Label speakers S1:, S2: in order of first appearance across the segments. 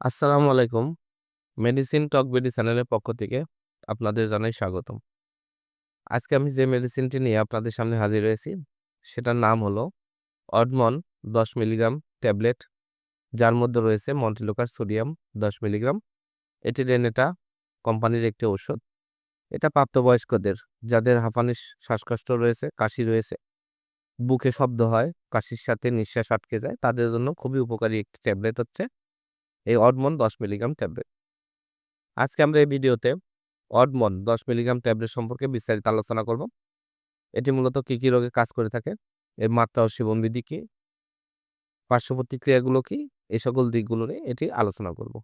S1: আসসালামু আলাইকুম। মেডিসিন টক বিডি চ্যানেলের পক্ষ থেকে আপনাদের জানাই স্বাগতম। আজকে আমি যে মেডিসিনটি নিয়ে আপনাদের সামনে হাজির হয়েছি, সেটার নাম হলো অডমন ১০ মিলিগ্রাম ট্যাবলেট, যার মধ্যে রয়েছে মন্টিলুকার সোডিয়াম ১০ মিলিগ্রাম। এটি রেনেটা কোম্পানির একটি ঔষধ। এটা প্রাপ্তবয়স্কদের, যাদের হাঁপানির শ্বাসকষ্ট রয়েছে, কাশি রয়েছে, বুকে শব্দ হয়, কাশির সাথে নিঃশ্বাস আটকে যায়, তাদের জন্য খুবই উপকারী একটি ট্যাবলেট হচ্ছে এই অডমন ১০ মিলিগ্রাম ট্যাবলেট। আজকে আমরা এই ভিডিওতে অডমন ১০ মিলিগ্রাম ট্যাবলেট সম্পর্কে বিস্তারিত আলোচনা করব। এটি মূলত কি, কি রোগে কাজ করে থাকে, এর মাত্রা ও সেবনবিধি কি, পার্শ্ব প্রতিক্রিয়াগুলো কি, এই সকল দিকগুলো নিয়ে এটি আলোচনা করব।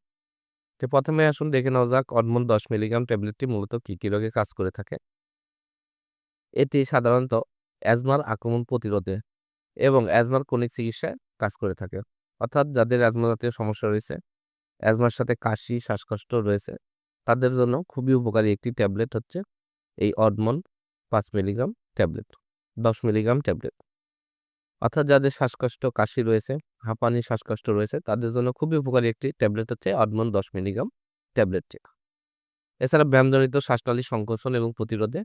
S1: তো প্রথমে আসুন দেখে নেওয়া যাক অডমন ১০ মিলিগ্রাম ট্যাবলেটটি মূলত কি, কি রোগে কাজ করে থাকে। এটি সাধারণত অ্যাজমার আক্রমণ প্রতিরোধে এবং অ্যাজমার ক্রনিক চিকিৎসায় কাজ করে থাকে। অর্থাৎ যাদের অ্যাজমা জাতীয় সমস্যা রয়েছে, অ্যাজমার সাথে কাশি, শ্বাসকষ্ট রয়েছে, তাদের জন্য খুবই উপকারী একটি ট্যাবলেট হচ্ছে এই অডমন ৫ মিলিগ্রাম ট্যাবলেট, ১০ মিলিগ্রাম ট্যাবলেট। অর্থাৎ যাদের শ্বাসকষ্ট, কাশি রয়েছে, হাঁপানি, শ্বাসকষ্ট রয়েছে, তাদের জন্য খুবই উপকারী একটি ট্যাবলেট হচ্ছে অডমন ১০ মিলিগ্রাম ট্যাবলেটটি। এছাড়া ব্যায়ামজনিত শ্বাসনালী সংকোচন এবং প্রতিরোধে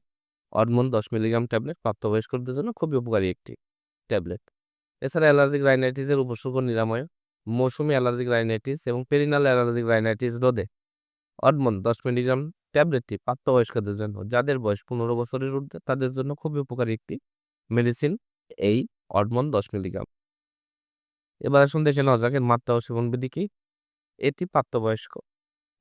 S1: অডমন ১০ মিলিগ্রাম ট্যাবলেট প্রাপ্তবয়স্কদের জন্য খুবই উপকারী একটি ট্যাবলেট। এছাড়া অ্যালার্জিক রাইনাইটিসের উপসর্গ নিরাময়, মৌসুমি অ্যালার্জিক রাইনাইটিস এবং পেরিনাল অ্যালার্জিক রাইনাইটিস রোধে অডমন ১০ মিলিগ্রাম ট্যাবলেটটি প্রাপ্তবয়স্কদের জন্য, যাদের বয়স ১৫ বছরের ঊর্ধ্বে, তাদের জন্য খুবই উপকারী একটি মেডিসিন এই অডমন ১০ মিলিগ্রাম। এবার আসুন দেখে নেওয়া যাক এর মাত্রা ও সেবনবিধি কি। এটি প্রাপ্তবয়স্ক,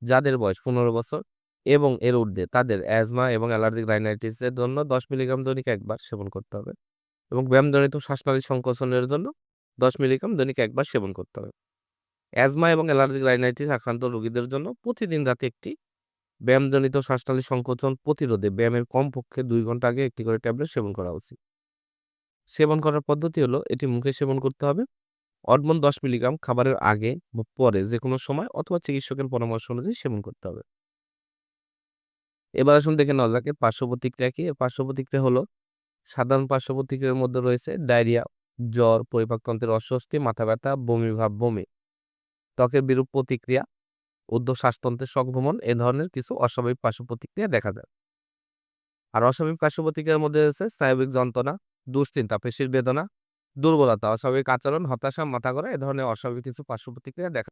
S1: যাদের বয়স ১৫ বছর এবং এর ঊর্ধ্বে, তাদের অ্যাজমা এবং অ্যালার্জিক রাইনাইটিসের জন্য ১০ মিলিগ্রাম দৈনিক একবার সেবন করতে হবে এবং ব্যায়ামজনিত শ্বাসনালী সংকোচনের জন্য ১০ মিলিগ্রাম দৈনিক একবার সেবন করতে হবে। অ্যাজমা এবং অ্যালার্জিক রাইনাইটিস আক্রান্ত রোগীদের জন্য প্রতিদিন রাতে একটি, ব্যায়ামজনিত শ্বাসনালী সংকোচন প্রতিরোধে ব্যায়ামের কমপক্ষে ২ ঘন্টা আগে একটি করে ট্যাবলেট সেবন করা উচিত। সেবন করার পদ্ধতি হলো এটি মুখে সেবন করতে হবে। অডমন ১০ মিলিগ্রাম খাবারের আগে বা পরে যেকোনো সময় অথবা চিকিৎসকের পরামর্শ অনুযায়ী সেবন করতে হবে। এবার আসুন দেখে নেওয়া যাক এর পার্শ্ব প্রতিক্রিয়া কি। এর পার্শ্ব প্রতিক্রিয়া হলো সাধারণ পার্শ্ব প্রতিক্রিয়ার মধ্যে রয়েছে ডায়রিয়া, জ্বর, পরিপাকতন্ত্রের অস্বস্তি, মাথা ব্যথা, বমি ভাব, বমি, ত্বকের বিরূপ প্রতিক্রিয়া, ঊর্ধ্ব শ্বাসতন্ত্রের সংক্রমণ, এ ধরনের কিছু অস্বাভাবিক পার্শ্ব প্রতিক্রিয়া দেখা যায়। আর অস্বাভাবিক পার্শ্ব প্রতিক্রিয়ার মধ্যে রয়েছে স্নায়বিক যন্ত্রণা, দুশ্চিন্তা, পেশির বেদনা, দুর্বলতা, অস্বাভাবিক আচরণ, হতাশা, মাথা ঘোরা, এ ধরনের অস্বাভাবিক কিছু পার্শ্ব প্রতিক্রিয়া দেখা।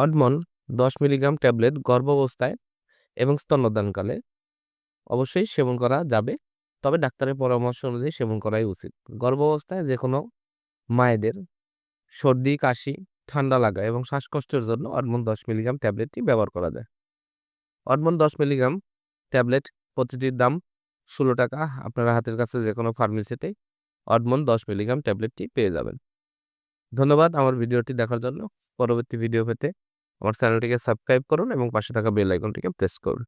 S1: অডমন ১০ মিলিগ্রাম ট্যাবলেট গর্ভাবস্থায় এবং স্তন্যদানকালে অবশ্যই সেবন করা যাবে, তবে ডাক্তারের পরামর্শ অনুযায়ী সেবন করাই উচিত। গর্ভাবস্থায় যে কোনো মায়েদের সর্দি, কাশি, ঠান্ডা লাগা এবং শ্বাসকষ্টের জন্য অডমন ১০ মিলিগ্রাম ট্যাবলেটটি ব্যবহার করা যায়। অডমন ১০ মিলিগ্রাম ট্যাবলেট প্রতিটির দাম ৳১৬। আপনারা হাতের কাছে যেকোনো ফার্মেসিতে অডমন ১০ মিলিগ্রাম ট্যাবলেটটি পেয়ে যাবেন। ধন্যবাদ আমার ভিডিওটি দেখার জন্য। পরবর্তী ভিডিও পেতে আমার চ্যানেলটিকে সাবস্ক্রাইব করুন এবং পাশে থাকা বেল আইকনটিকে প্রেস করুন।